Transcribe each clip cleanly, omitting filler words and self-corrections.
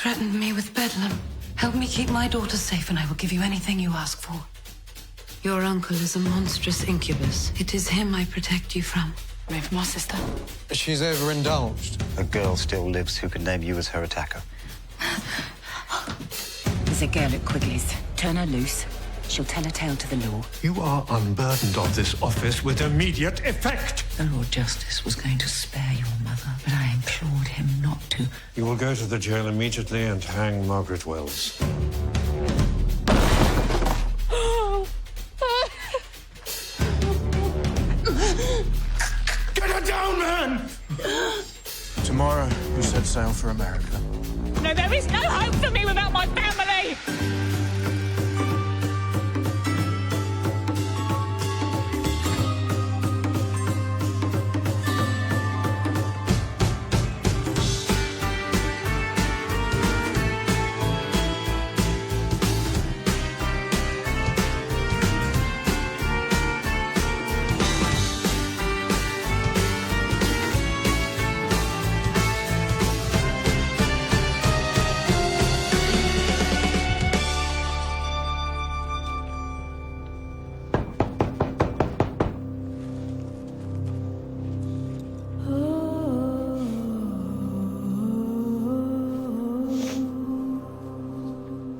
threatened me with bedlam. Help me keep my daughter safe and I will give you anything you ask for. Your uncle is a monstrous incubus. It is him I protect you from. Away from our sister. She's overindulged. A girl still lives who can name you as her attacker. There's a girl at Quigley's. Turn her loose. She'll tell a tale to the law. You are unburdened of this office with immediate effect. The Lord Justice was going to spare your mother, but I implored him not to. You will go to the jail immediately and hang Margaret Wells. Get her down, man! Tomorrow, we set sail for America. No, there is no hope for me without my family!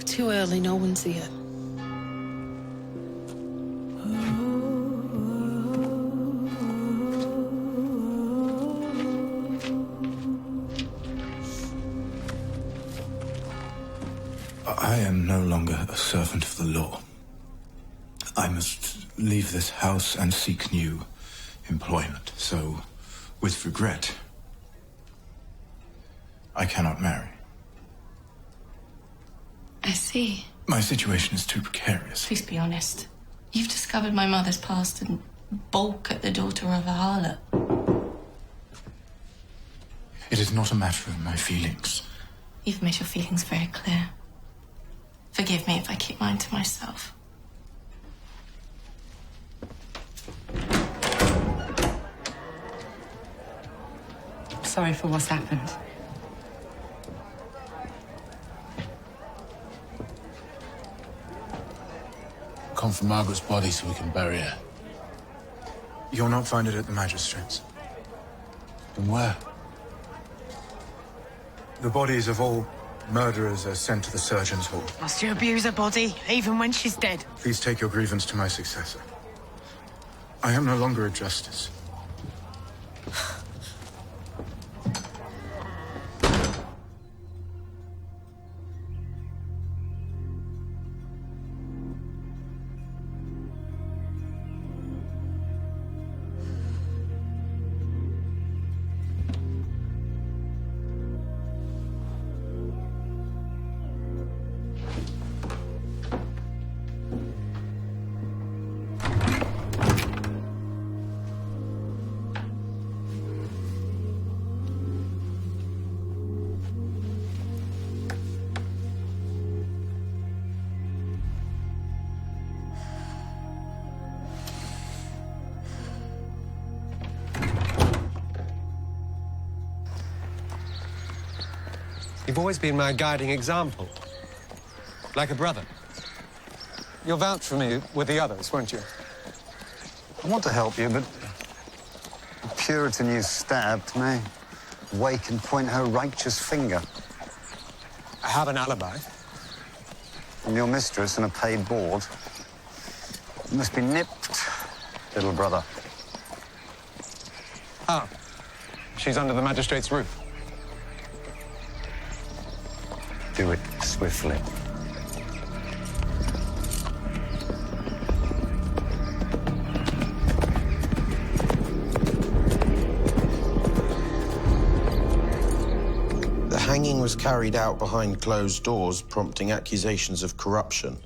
Too early, no one's here. I am no longer a servant of the law. I must leave this house and seek new employment. So, with regret, I cannot marry. I see. My situation is too precarious. Please be honest. You've discovered my mother's past and balk at the daughter of a harlot. It is not a matter of my feelings. You've made your feelings very clear. Forgive me if I keep mine to myself. Sorry for what's happened. Come for Margaret's body so we can bury her. You'll not find it at the magistrate's. And where? The bodies of all murderers are sent to the surgeon's hall. Must you abuse a body, even when she's dead? Please take your grievance to my successor. I am no longer a justice. You've always been my guiding example. Like a brother. You'll vouch for me with the others, won't you? I want to help you, but the Puritan you stabbed may wake and point her righteous finger. I have an alibi. From your mistress and a paid board. You must be nipped, little brother. Ah, she's under the magistrate's roof. Do it swiftly. The hanging was carried out behind closed doors, prompting accusations of corruption.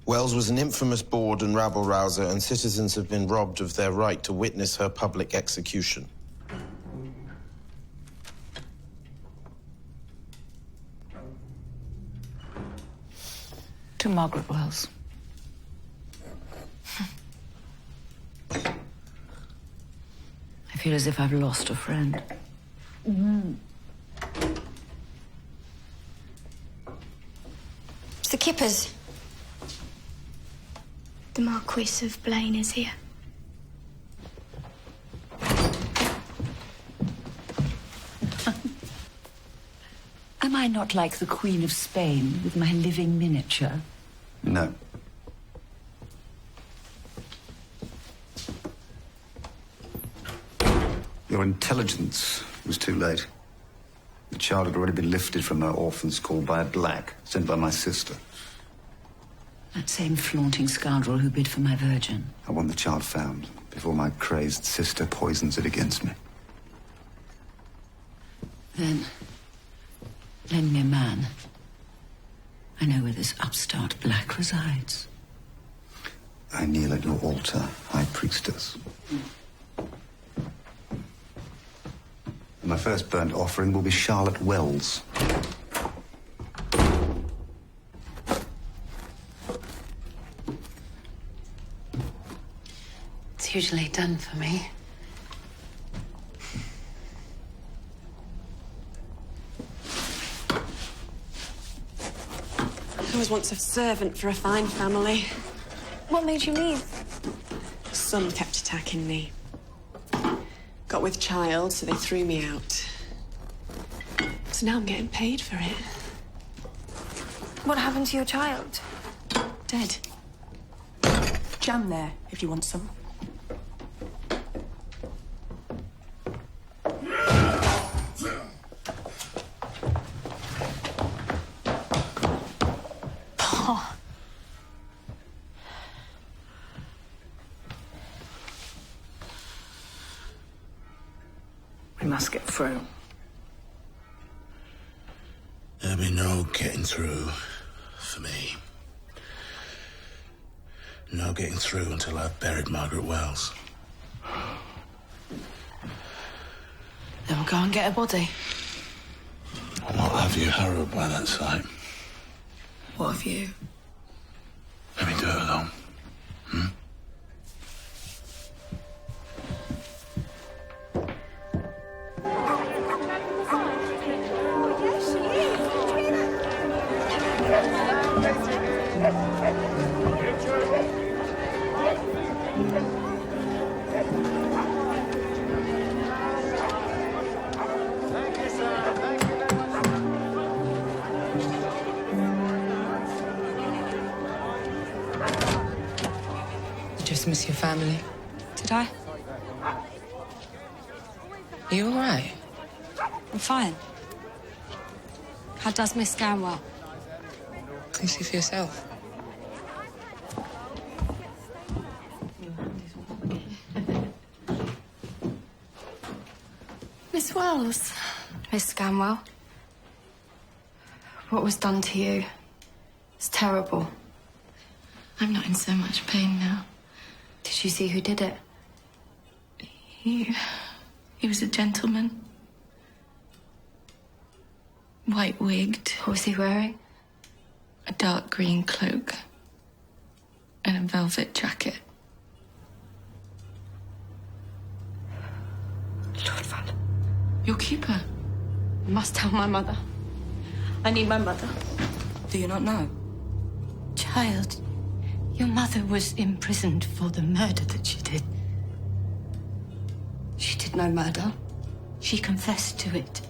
Wells was an infamous board and rabble-rouser, and citizens have been robbed of their right to witness her public execution. To Margaret Wells. I feel as if I've lost a friend. It's the Kippers. The Marquis of Blaine is here. Am I not like the Queen of Spain with my living miniature? No. Your intelligence was too late. The child had already been lifted from her orphan school by a black, sent by my sister. That same flaunting scoundrel who bid for my virgin. I want the child found before my crazed sister poisons it against me. Then, lend me a man. I know where this upstart black resides. I kneel at your altar, High Priestess. And my first burnt offering will be Charlotte Wells. It's usually done for me. I was once a servant for a fine family. What made you leave? The son kept attacking me. Got with child, so they threw me out. So now I'm getting paid for it. What happened to your child? Dead. Jam there, if you want some. We must get through. There'll be no getting through for me. No getting through until I've buried Margaret Wells. Then we'll go and get a body. I'll not have you harrowed by that sight. What of you? Let me do it alone. Just miss your family. Did I? Are you all right? I'm fine. How does Miss Scanwell? Can you see for yourself? Miss Wells. Miss Scanwell. What was done to you? It's terrible. I'm not in so much pain now. Did you see who did it? He was a gentleman. White-wigged. What was he wearing? A dark green cloak. And a velvet jacket. Lord Val. Your keeper. I must tell my mother. I need my mother. Do you not know? Child, your mother was imprisoned for the murder that she did. She did no murder. She confessed to it.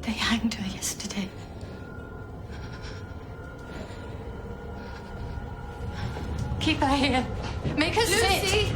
They hanged her yesterday. Keep her here. Make her sit.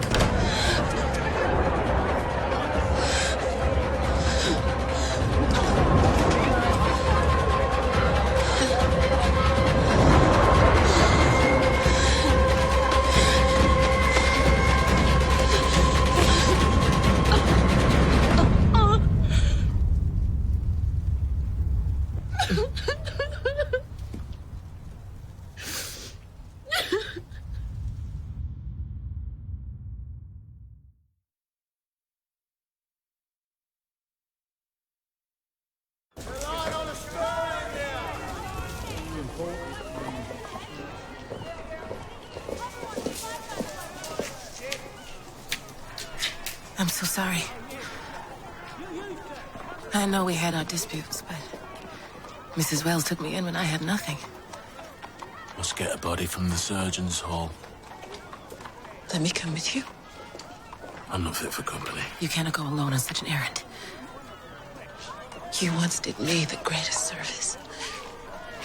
I'm so sorry. I know we had our disputes, but Mrs. Wells took me in when I had nothing. Must get a body from the surgeon's hall. Let me come with you. I'm not fit for company. You cannot go alone on such an errand. You once did me the greatest service.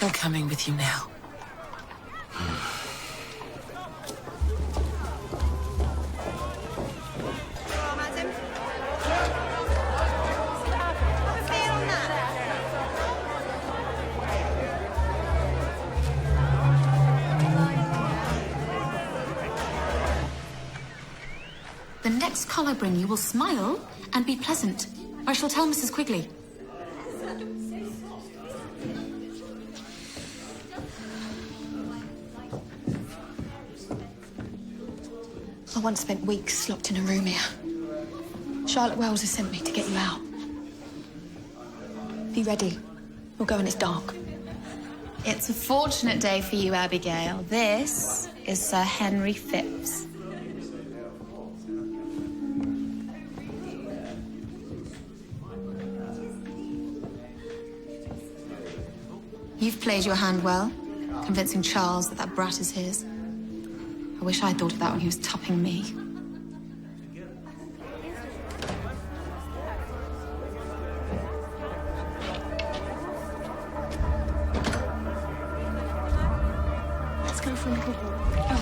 I'm coming with you now. The next call I bring you will smile and be pleasant. I shall tell Mrs. Quigley. I once spent weeks locked in a room here. Charlotte Wells has sent me to get you out. Be ready. We'll go when it's dark. It's a fortunate day for you, Abigail. This is Sir Henry Phipps. You've played your hand well, convincing Charles that that brat is his. I wish I'd thought of that when he was topping me. Let's go for a little walk.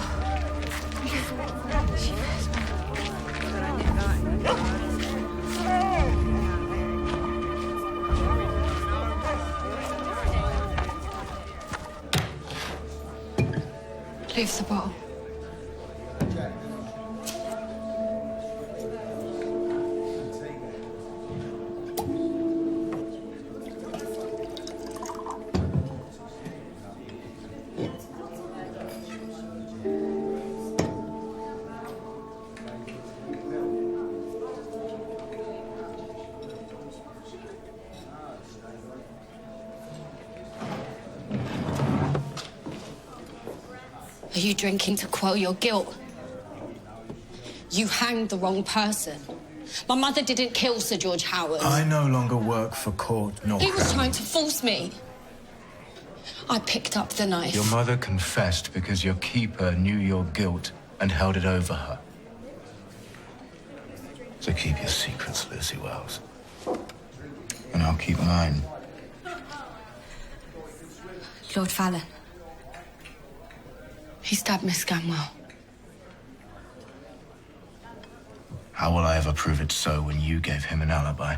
Leave the bottle. Are you drinking to quell your guilt? You hanged the wrong person. My mother didn't kill Sir George Howard. I no longer work for court nor He was crown. trying to force me. I picked up the knife. Your mother confessed because your keeper knew your guilt and held it over her. So keep your secrets, Lucy Wells. And I'll keep mine. Lord Fallon. He stabbed Miss Scanwell. How will I ever prove it so when you gave him an alibi?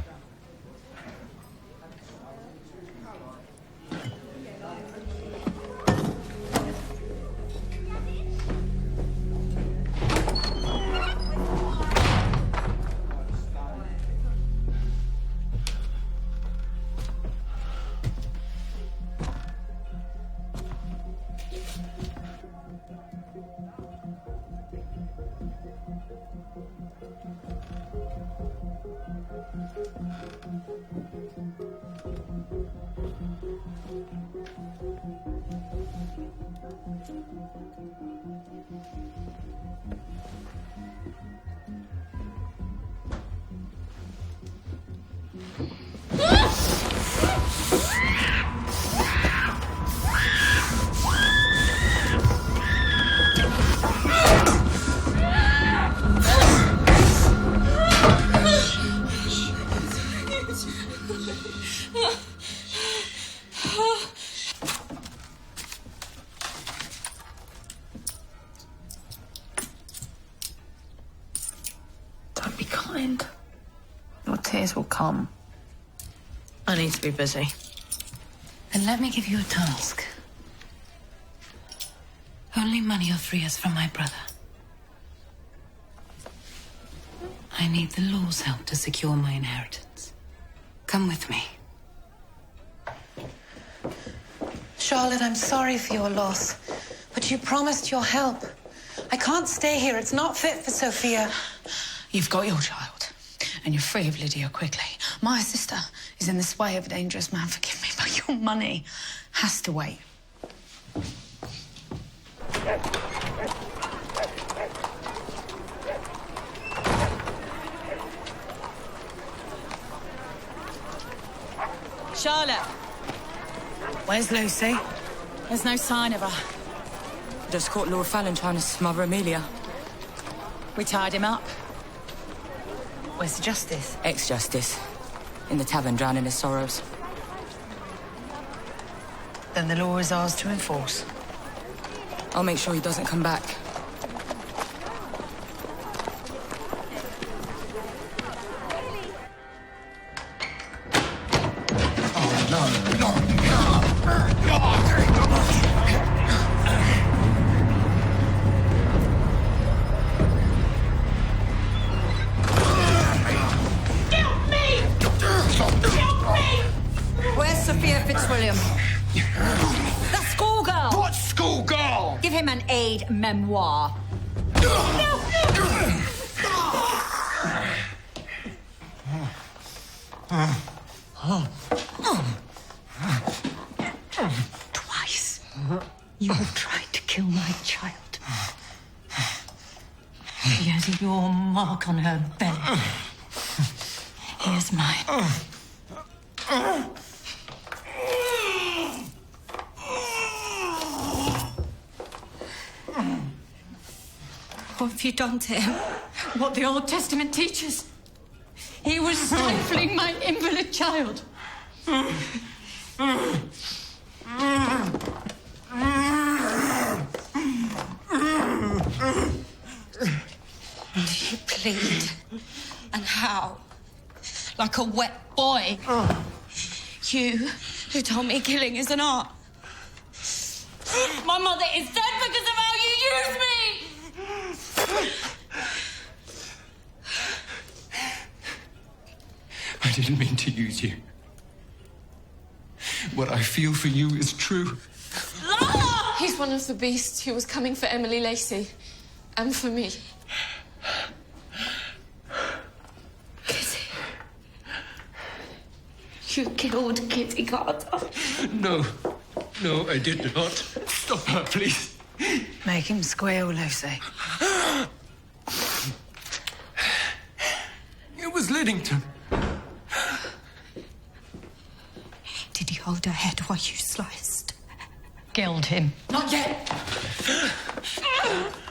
Don't be kind. Your tears will come. I need to be busy. Then let me give you a task. Only money will free us from my brother. I need the law's help to secure my inheritance. Come with me. Charlotte, I'm sorry for your loss, but you promised your help. I can't stay here. It's not fit for Sophia. You've got your child, and you're free of Lydia quickly. My sister is in the sway of a dangerous man, forgive me, but your money has to wait. Charlotte. Where's Lucy? There's no sign of her. Just caught Lord Fallon trying to smother Amelia. We tied him up. Where's the justice? Ex-justice. In the tavern, drowning his sorrows. Then the law is ours to enforce. I'll make sure he doesn't come back. Where's Sophia Fitzwilliam? The schoolgirl! What schoolgirl? Give him an aid memoir. Twice you have tried to kill my child. She has your mark on her belly. Here's mine. What have you done to him? What the Old Testament teaches. He was stifling my invalid child. Do you plead? And how? Like a wet boy? You, who told me killing is an art. My mother is dead because of how you used me! I didn't mean to use you. What I feel for you is true. He's one of the beasts who was coming for Emily Lacey. And for me. Kitty. You killed Kitty Carter. No. No, I did not. Stop her, please. Make him squeal, Lucy. It was Liddington. Did he hold her head while you sliced? Killed him. Not yet.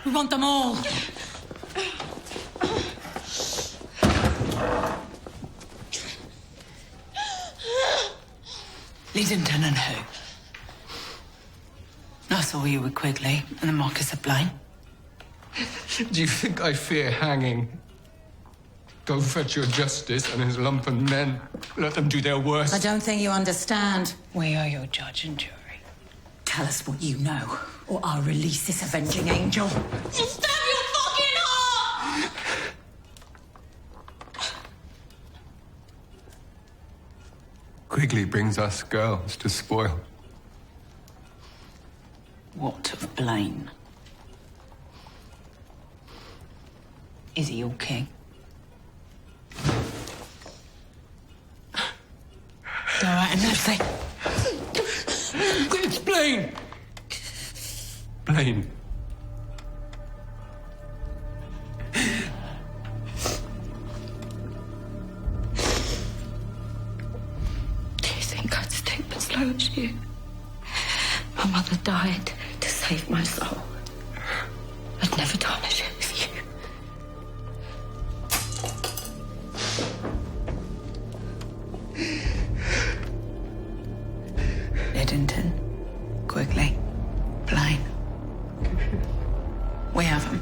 We want them all. Liddington and who? I saw you with Quigley and the Marquis of Blaine. Do you think I fear hanging? Go fetch your justice and his lumpen men. Let them do their worst. I don't think you understand. We are your judge and jury. Tell us what you know, or I'll release this avenging angel. Just stab your fucking heart! Quigley brings us girls to spoil. What of Blaine? Is he your king? All right, and Lucy. It's Blaine! Blaine. Do you think I'd stoop as low as you? My mother died to save my soul. I'd never tarnish it with you. Liddington, Quigley, Blaine. We have him.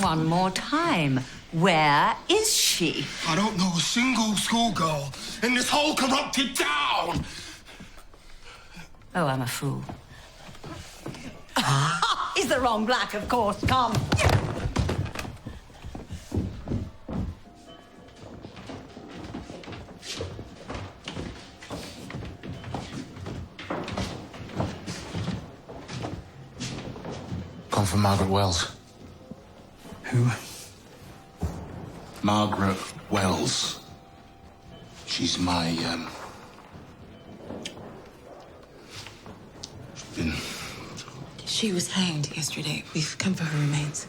One more time. Where is she? I don't know a single schoolgirl in this whole corrupted town. Oh, I'm a fool. Is the wrong black, of course. Come. Come for Margaret Wells. Who? Margaret Wells. She's my, She was hanged yesterday. We've come for her remains.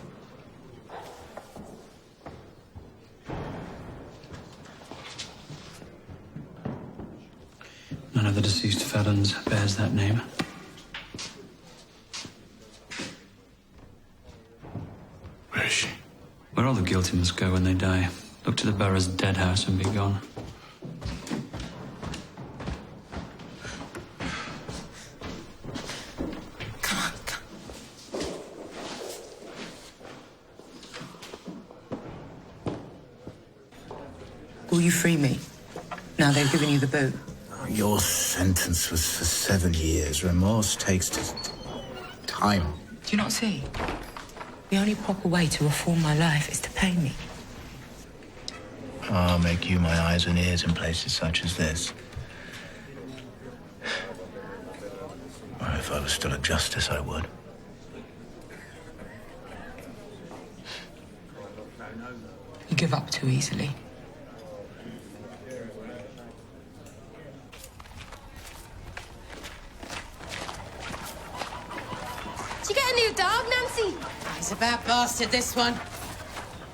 None of the deceased felons bears that name. Where is she? Where all the guilty must go when they die. Look to the borough's dead house and be gone. Will you free me? Now they've given you the boot. Your sentence was for 7 years. Remorse takes time. Do you not see? The only proper way to reform my life is to pay me. I'll make you my eyes and ears in places such as this. Or if I was still a justice, I would. You give up too easily. Did you get a new dog, Nancy? He's a bad bastard, this one.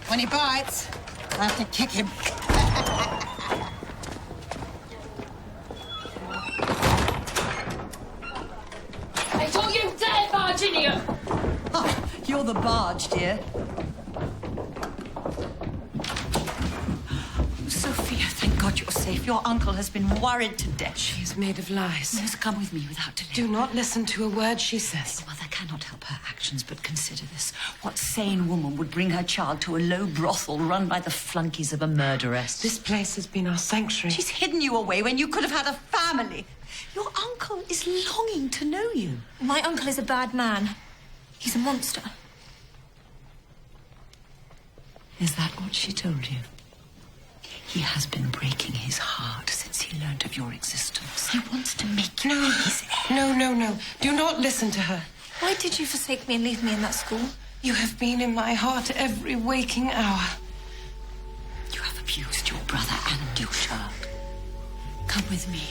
When he bites, I have to kick him. I told you to dare barge in here. Oh, you're the barge, dear. Sophia, thank God you're safe. Your uncle has been worried to death. She is made of lies. Yes, come with me without delay. Do not listen to a word she says. Your mother cannot help her actions, but consider this. What sane woman would bring her child to a low brothel run by the flunkies of a murderess? This place has been our sanctuary. She's hidden you away when you could have had a family. Your uncle is longing to know you. My uncle is a bad man. He's a monster. Is that what she told you? He has been breaking his heart since he learned of your existence. He wants to make you his heir. No. Do not listen to her. Why did you forsake me and leave me in that school? You have been in my heart every waking hour. You have abused your brother and your child. Come with me.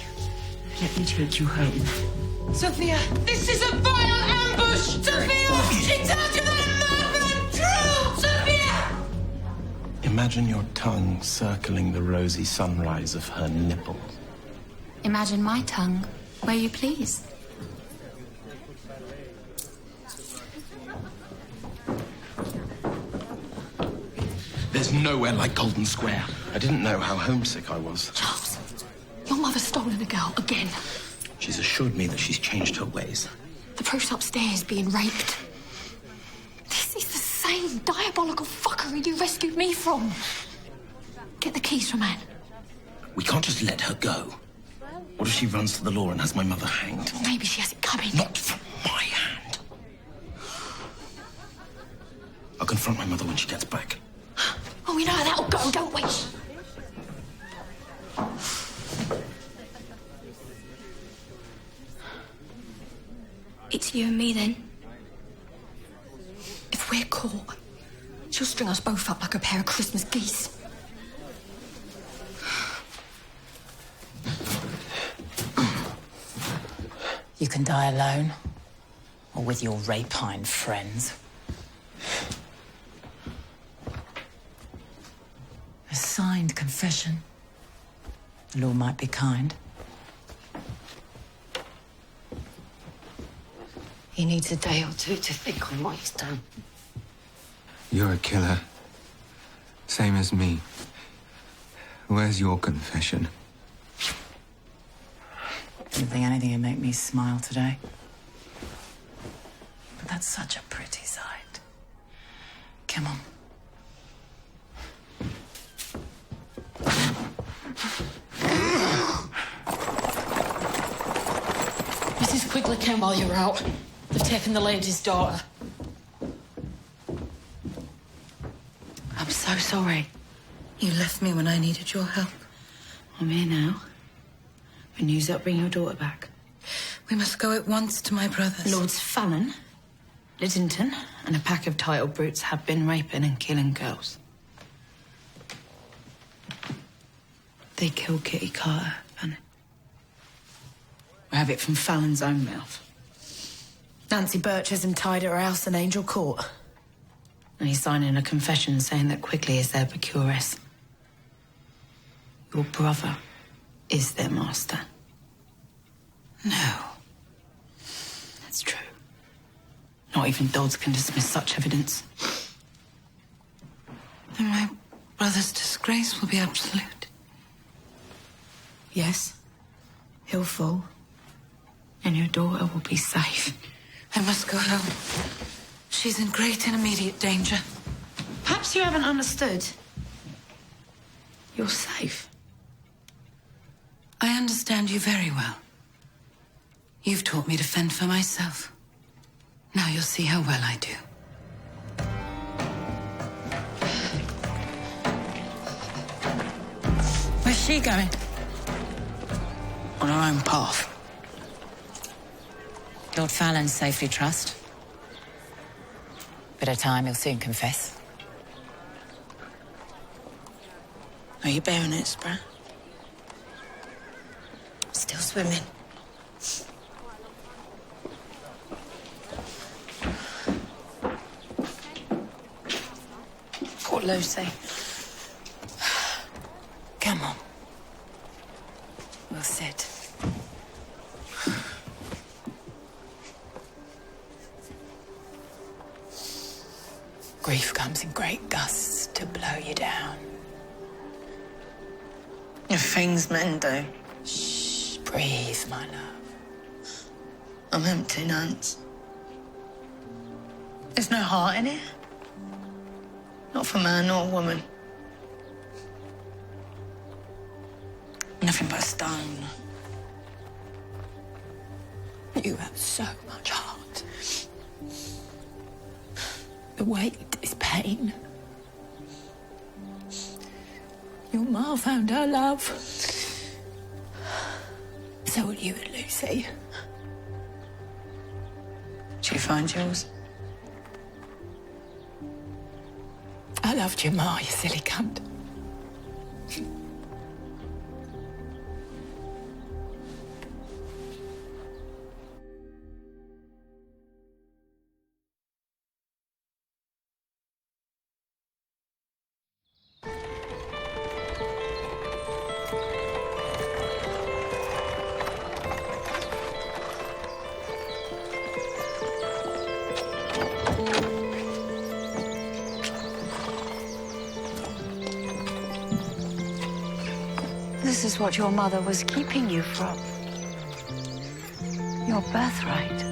Let me take you home. Sophia, this is a vile ambush! Sophia! She tells you that a madman true! Sophia! Imagine your tongue circling the rosy sunrise of her nipple. Imagine my tongue where you please. There's nowhere like Golden Square. I didn't know how homesick I was. Charles, your mother's stolen a girl again. She's assured me that she's changed her ways. The proof's upstairs being raped. This is the same diabolical fuckery you rescued me from. Get the keys from Anne. We can't just let her go. What if she runs to the law and has my mother hanged? Maybe she has it coming. Not from my hand. I'll confront my mother when she gets back. Oh, we know how that'll go, don't we? It's you and me then. If we're caught, she'll string us both up like a pair of Christmas geese. You can die alone, or with your rapine friends. A signed confession. The law might be kind. He needs a day or two to think on what he's done. You're a killer. Same as me. Where's your confession? Didn't think anything would make me smile today. But that's such a pretty sight. Come on. Mrs. Quigley came while you were out. They've taken the lady's daughter. I'm so sorry. You left me when I needed your help. I'm here now. When news that bring your daughter back. We must go at once to my brother's. Lords Fallon, Liddington, and a pack of title brutes have been raping and killing girls. They killed Kitty Carter, and I have it from Fallon's own mouth. Nancy Birch has him tied at her house in Angel Court. And he's signing a confession saying that Quigley is their procuress. Your brother is their master. No. That's true. Not even Dodds can dismiss such evidence. Then my brother's disgrace will be absolute. Yes, he'll fall. And your daughter will be safe. I must go home. She's in great and immediate danger. Perhaps you haven't understood. You're safe. I understand you very well. You've taught me to fend for myself. Now you'll see how well I do. Where's she going? On her own path. Lord Fallon's safely trust. Bit of time, he'll soon confess. Are you bearing it, Sprat? Still swimming. Poor Lucy. Come on. We'll sit. Grief comes in great gusts to blow you down. If things men do. Shh, breathe, my love. I'm empty, Nance. There's no heart in it. Not for man nor woman. Nothing but a stone. You have so much heart. The weight is pain. Your ma found her love. So will you and Lucy. Did you find yours? I loved your ma, you silly cunt. This is what your mother was keeping you from. Your birthright.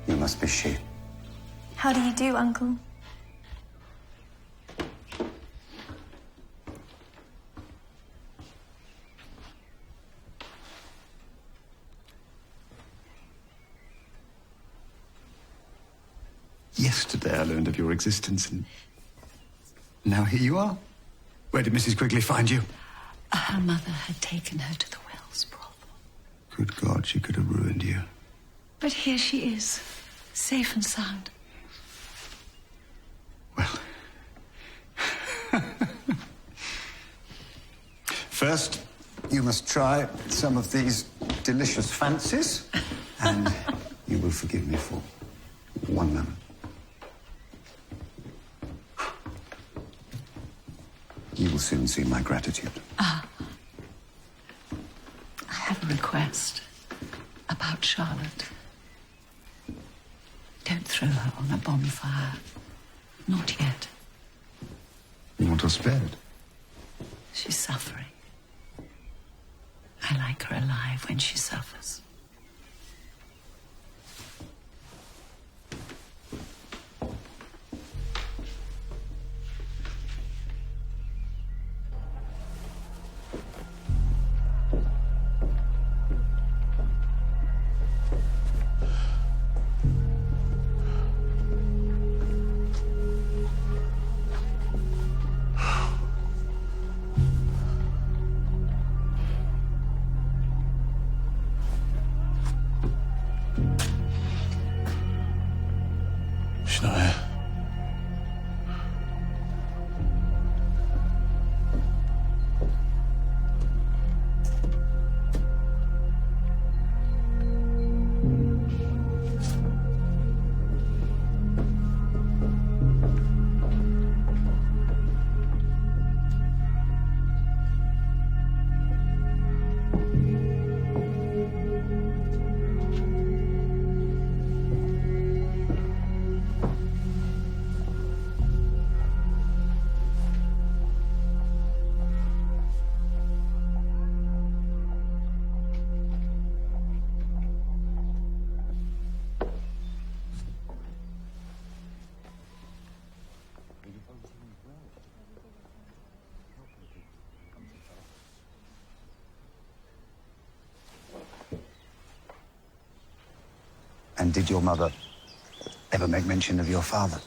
You must be she. How do you do, Uncle? Yesterday I learned of your existence, and now here you are. Where did Mrs. Quigley find you? Her mother had taken her to the Wells brothel. Good God, she could have ruined you. But here she is, safe and sound. First, you must try some of these delicious fancies, and you will forgive me for one moment. You will soon see my gratitude. I have a request about Charlotte. Don't throw her on a bonfire. Not yet. You want her spared? She's suffering. I like her alive when she suffers. And did your mother ever make mention of your father?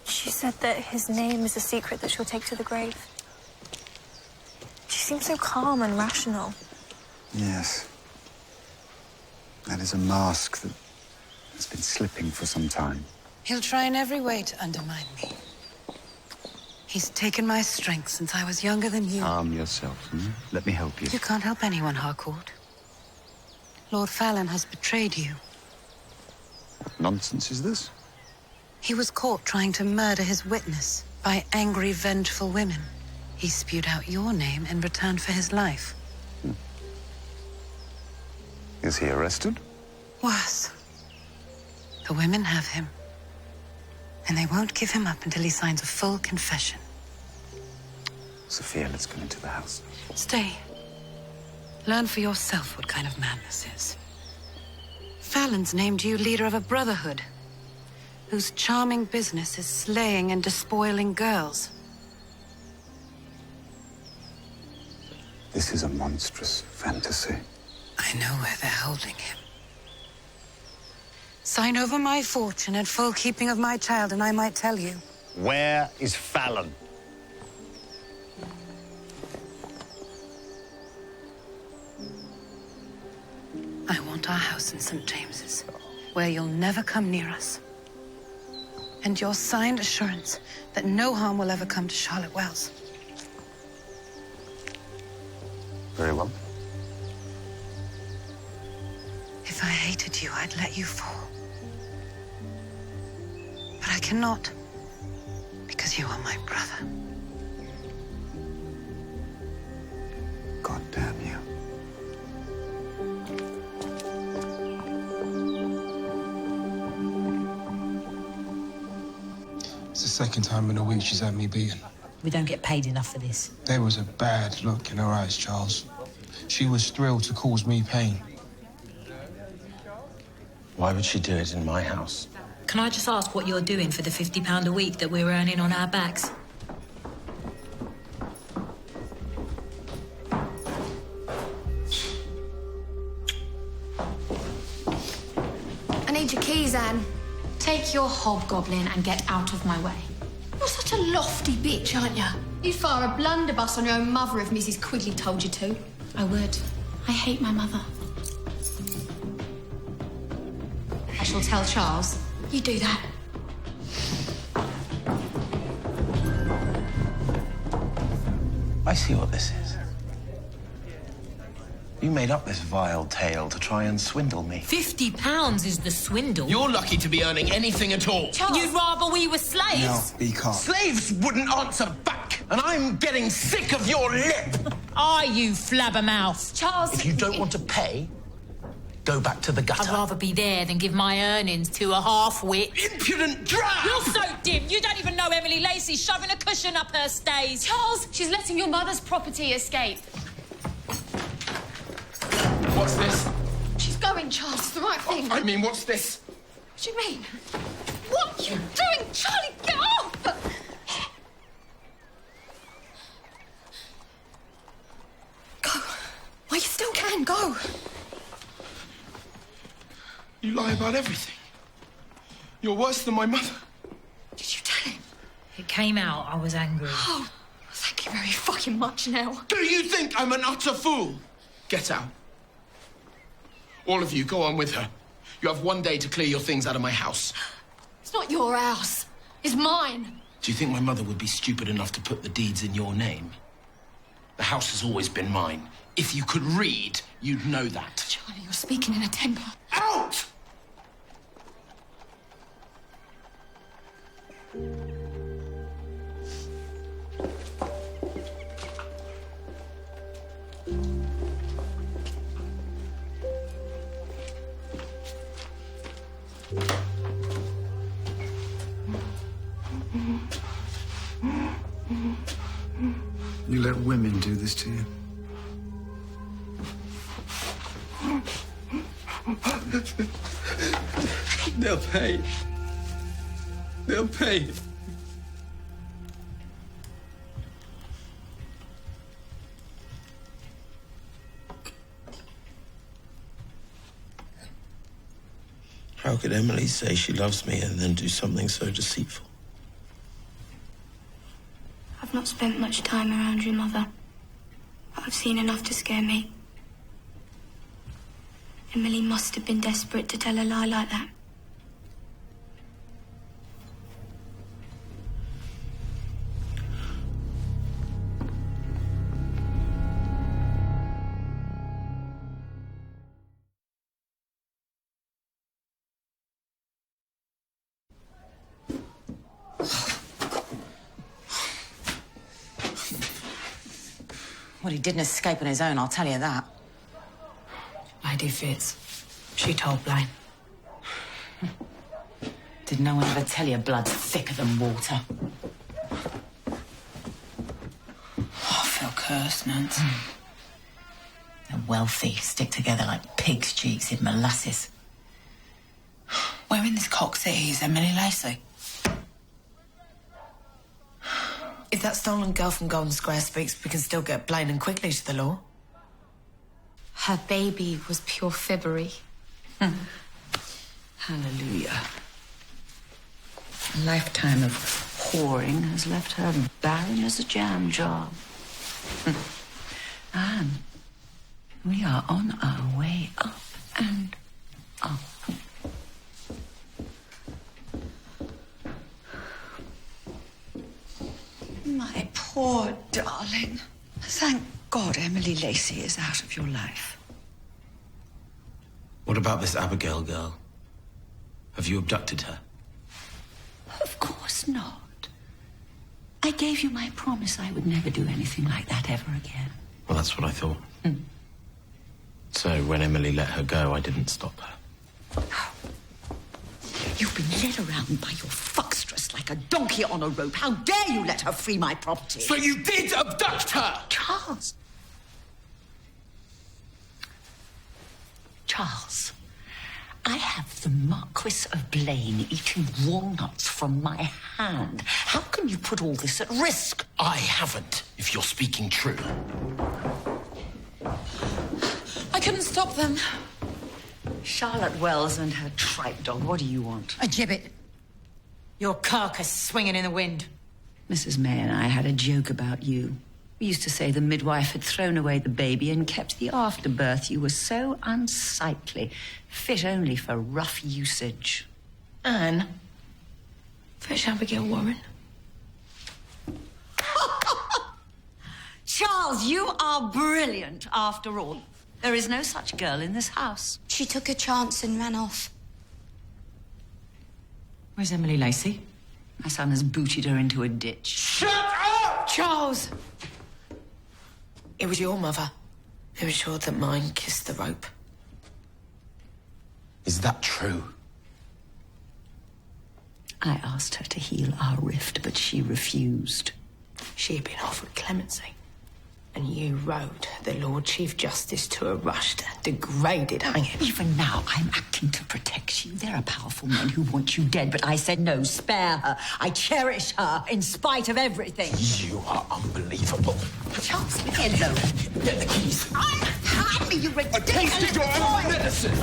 She said that his name is a secret that she'll take to the grave. She seems so calm and rational. Yes. That is a mask that has been slipping for some time. He'll try in every way to undermine me. He's taken my strength since I was younger than you. Calm yourself, Let me help you. You can't help anyone, Harcourt. Lord Fallon has betrayed you. What nonsense is this? He was caught trying to murder his witness by angry, vengeful women. He spewed out your name in return for his life. Is he arrested? Worse. The women have him. And they won't give him up until he signs a full confession. Sophia, let's go into the house. Stay. Learn for yourself what kind of man this is. Fallon's named you leader of a brotherhood whose charming business is slaying and despoiling girls. This is a monstrous fantasy. I know where they're holding him. Sign over my fortune and full keeping of my child, and I might tell you. Where is Fallon? I want our house in St. James's, where you'll never come near us. And your signed assurance that no harm will ever come to Charlotte Wells. Very well. If I hated you, I'd let you fall. But I cannot, because you are my brother. God damn you. It's the second time in a week she's had me beaten. We don't get paid enough for this. There was a bad look in her eyes, Charles. She was thrilled to cause me pain. Why would she do it in my house? Can I just ask what you're doing for the £50 a week that we're earning on our backs? I need your keys, Anne. Take your hobgoblin and get out of my way. You're such a lofty bitch, aren't you? You'd fire a blunderbuss on your own mother if Mrs. Quigley told you to. I would. I hate my mother. I shall tell Charles. You do that. I see what this is. You made up this vile tale to try and swindle me. £50 is the swindle. You're lucky to be earning anything at all. Charles. You'd rather we were slaves? No, be calm. Slaves wouldn't answer back, and I'm getting sick of your lip. Are you flabbermouth? Charles. If you don't want to pay, go back to the gutter. I'd rather be there than give my earnings to a half-wit. Impudent drab! You're so dim, you don't even know Emily Lacey's shoving a cushion up her stays. Charles, she's letting your mother's property escape. What's this? She's going, Charles. It's the right thing. I mean, what's this? What do you mean? What are you doing? Charlie, get off! Go. While you still can, go. You lie about everything. You're worse than my mother. Did you tell him? It came out I was angry. Oh, thank you very fucking much now. Do you think I'm an utter fool? Get out. All of you, go on with her. You have one day to clear your things out of my house. It's not your house. It's mine. Do you think my mother would be stupid enough to put the deeds in your name? The house has always been mine. If you could read, you'd know that. Charlie, you're speaking in a temper. Out! You let women do this to you? They'll pay. They'll pay. How could Emily say she loves me and then do something so deceitful? I've not spent much time around your mother, but I've seen enough to scare me. Emily must have been desperate to tell a lie like that. Well, he didn't escape on his own, I'll tell you that. Lady Fitz. She told Blaine. Did no one ever tell you blood's thicker than water? I feel cursed, Nance. The wealthy stick together like pig's cheeks in molasses. Where in this cock city is Emily Lacey? If that stolen girl from Golden Square speaks, we can still get Blaine and Quigley to the law. Her baby was pure fibbery. Hallelujah. A lifetime of whoring has left her barren as a jam jar. And we are on our way up and up. My poor darling. Thank God Emily Lacey is out of your life. What about this Abigail girl? Have you abducted her? Of course not. I gave you my promise I would never do anything like that ever again. Well, that's what I thought. So when Emily let her go, I didn't stop her. You've been led around by your fuckstress like a donkey on a rope. How dare you let her free my property? So you did abduct her! Charles. Charles, I have the Marquis of Blaine eating walnuts from my hand. How can you put all this at risk? I haven't, if you're speaking true. I couldn't stop them. Charlotte Wells and her tripe dog, what do you want? A gibbet. Your carcass swinging in the wind. Mrs. May and I had a joke about you. We used to say the midwife had thrown away the baby and kept the afterbirth. You were so unsightly, fit only for rough usage. Anne, fetch Abigail Warren. Charles, you are brilliant after all. There is no such girl in this house. She took a chance and ran off. Where's Emily Lacey? My son has booted her into a ditch. Shut up! Charles! It was your mother who ensured that mine kissed the rope. Is that true? I asked her to heal our rift, but she refused. She had been offered clemency, and you rode the Lord Chief Justice to a rushed, degraded hanging. Even now, I'm acting to protect you. There are powerful men who want you dead, but I said no, spare her. I cherish her in spite of everything. You are unbelievable. Charles, leave me alone. Get the keys. Hand me, you ridiculous I tasted your own medicine.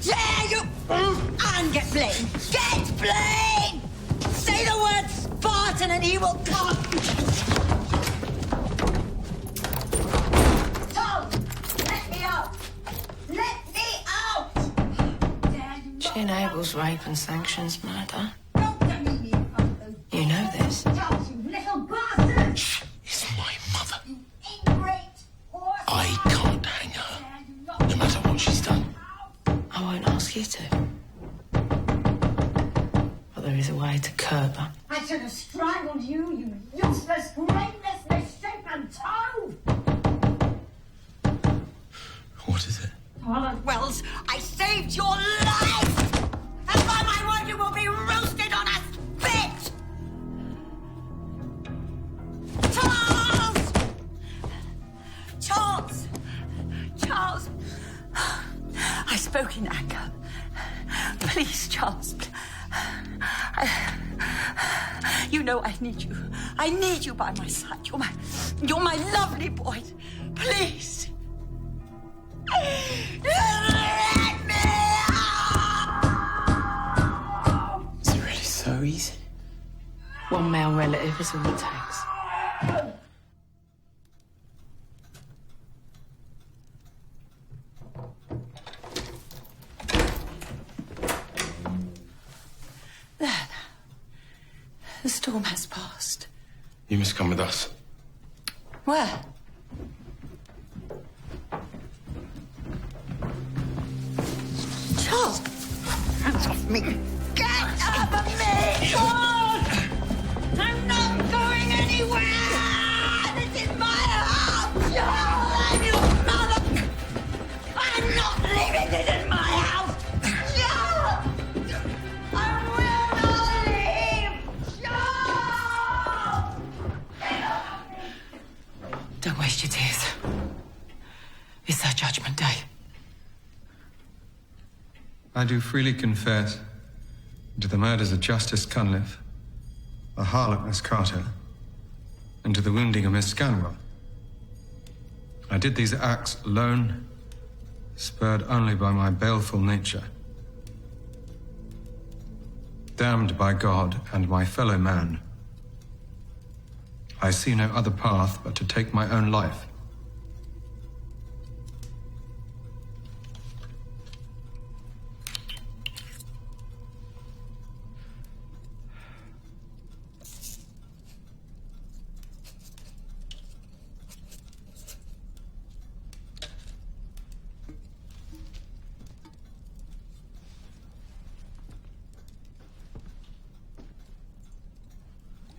Dare you! And get Blaine. Get Blaine! Say the word Spartan and he will come. Tom, let me out. Let me out. She enables rape and sanctions murder. You know this. Charles, you little bastard! She is my mother. You ingrate horse. I can't hang her, no matter what she's done. I won't ask you to. But there is a way to curb her. I should have strangled you, you useless, brainless, misshapen toad! What is it? Harlots Wells, I saved your life! And by my word, you will be roasted on a spit! Charles! Charles! Charles! I spoke in anger. Please, Charles. You know I need you. I need you by my side. You're my lovely boy. Please. Let me worries. One male relative is all it takes. There. The storm has passed. You must come with us. Where? Charles! Hands off me! Get off of me! Charles! I'm not going anywhere! This is my house! Charles! I'm your mother! I'm not leaving! This is my house! Charles! I will not leave! Charles! Don't waste your tears. It's our judgment day. I do freely confess to the murders of Justice Cunliffe, the harlot Miss Carter, and to the wounding of Miss Scanwell. I did these acts alone, spurred only by my baleful nature. Damned by God and my fellow man, I see no other path but to take my own life.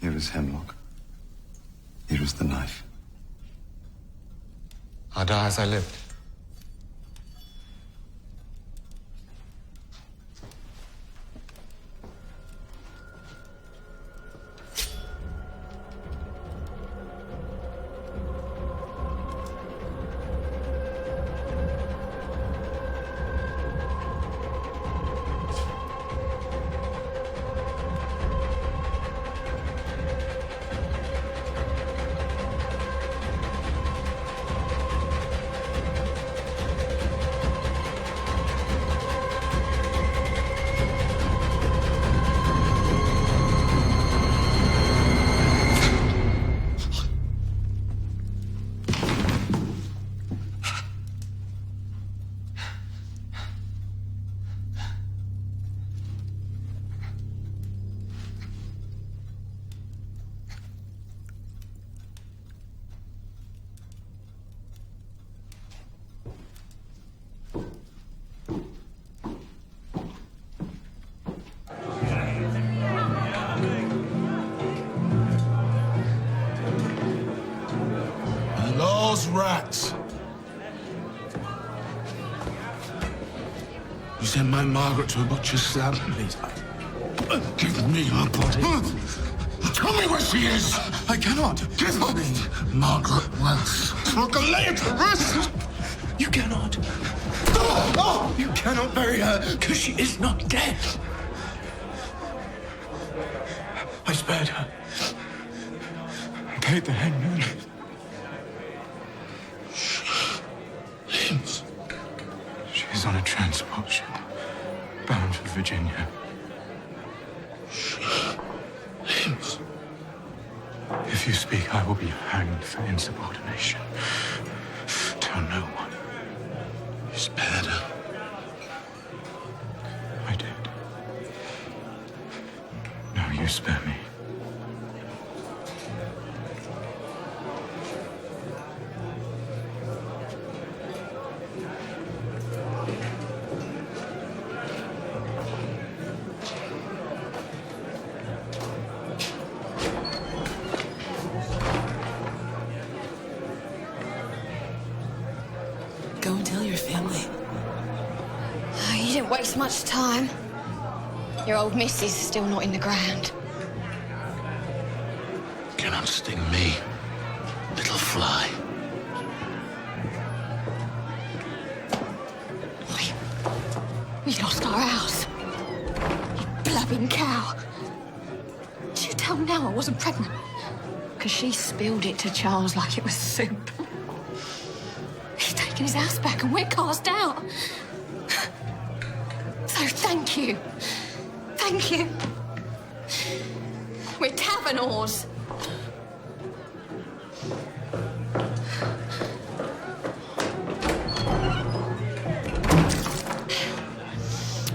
Here is hemlock. Here is the knife. I die as I lived. Those rats. You sent my Margaret to a butcher's slab, please. Give me her body. Tell me where she is. I cannot. Give me Margaret Wells. I can lay it to rest. You cannot. Oh, you cannot bury her, because she is not dead. I spared her. Paid the hangman. She's on a transport ship, bound for Virginia. If you speak, I will be hanged for insubordination. Tell no one. You spared her. I did. Now you spare me. Go and tell your family. Oh, you didn't waste much time. Your old missus is still not in the ground. Cannot sting me, little fly. We lost our house. You blabbing cow. Did you tell Nell I wasn't pregnant? Because she spilled it to Charles like it was soup. He's taken his house back and we're cast out. So thank you. Thank you. than oars.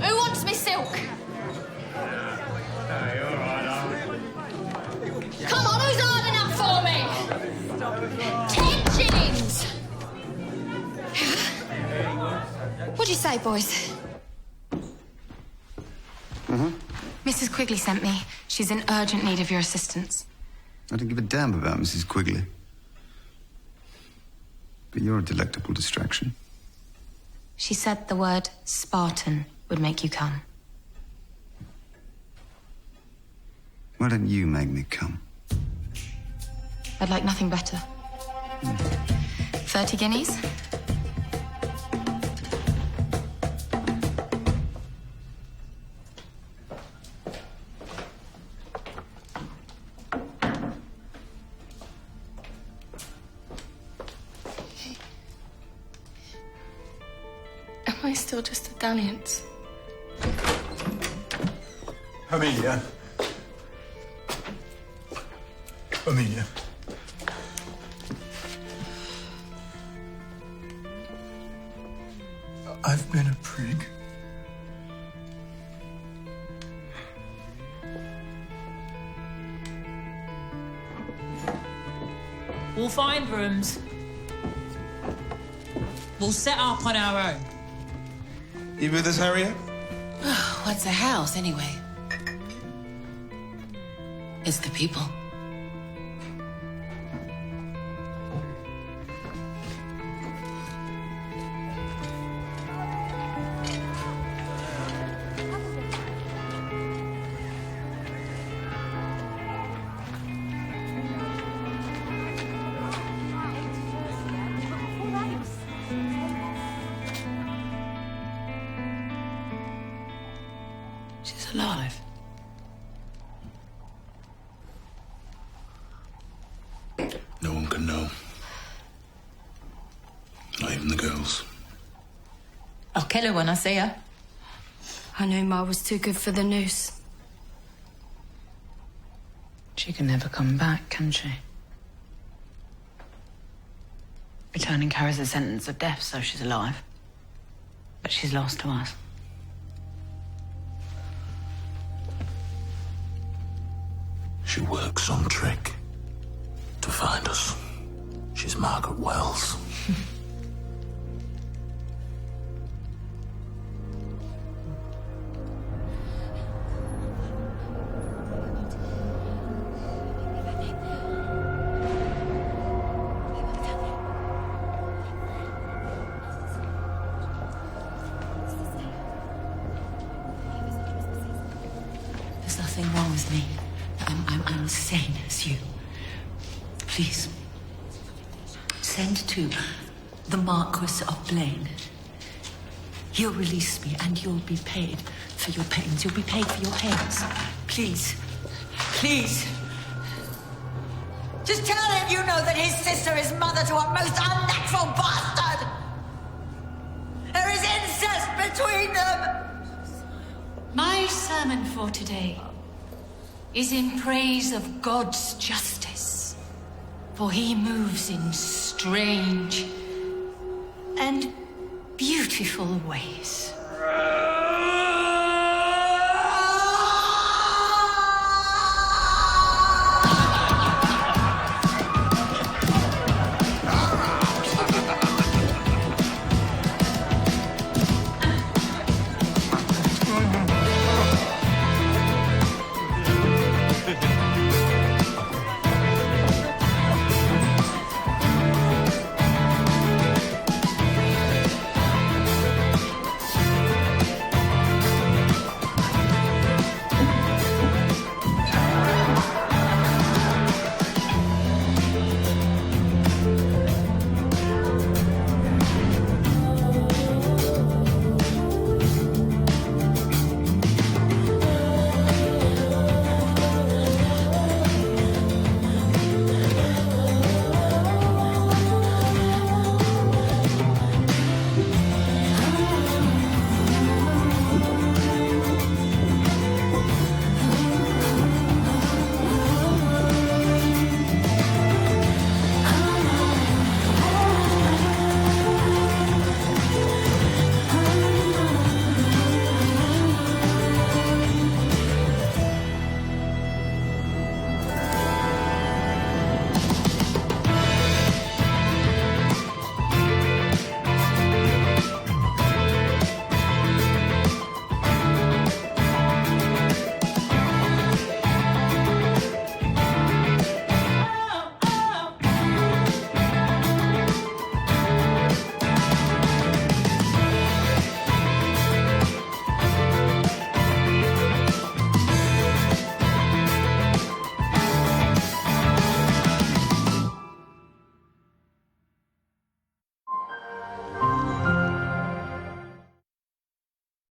Who wants me silk? Come on, who's hard enough for me? 10 shillings! What'd you say, boys? Mrs. Quigley sent me. She's in urgent need of your assistance. I don't give a damn about Mrs. Quigley. But you're a delectable distraction. She said the word Spartan would make you come. Why don't you make me come? I'd like nothing better. 30 guineas? Am I still just a dalliance? Amelia. Amelia. I've been a prig. We'll find rooms. We'll set up on our own. You with us, Harriet? What's a house, anyway? It's the people. She's alive. No one can know. Not even the girls. I'll kill her when I see her. I knew Ma was too good for the noose. She can never come back, can she? Returning carries a sentence of death, so she's alive. But she's lost to us. She works some trick to find us. She's Margaret Wells. There's nothing wrong with me. I'm sane as you. Please, send to the Marquis of Blaine. He'll release me and you'll be paid for your pains. You'll be paid for your heads. Please, please. Just tell him you know that his sister is mother to a most unnatural bastard. There is incest between them. My sermon for today is in praise of God's justice, for he moves in strange and beautiful ways.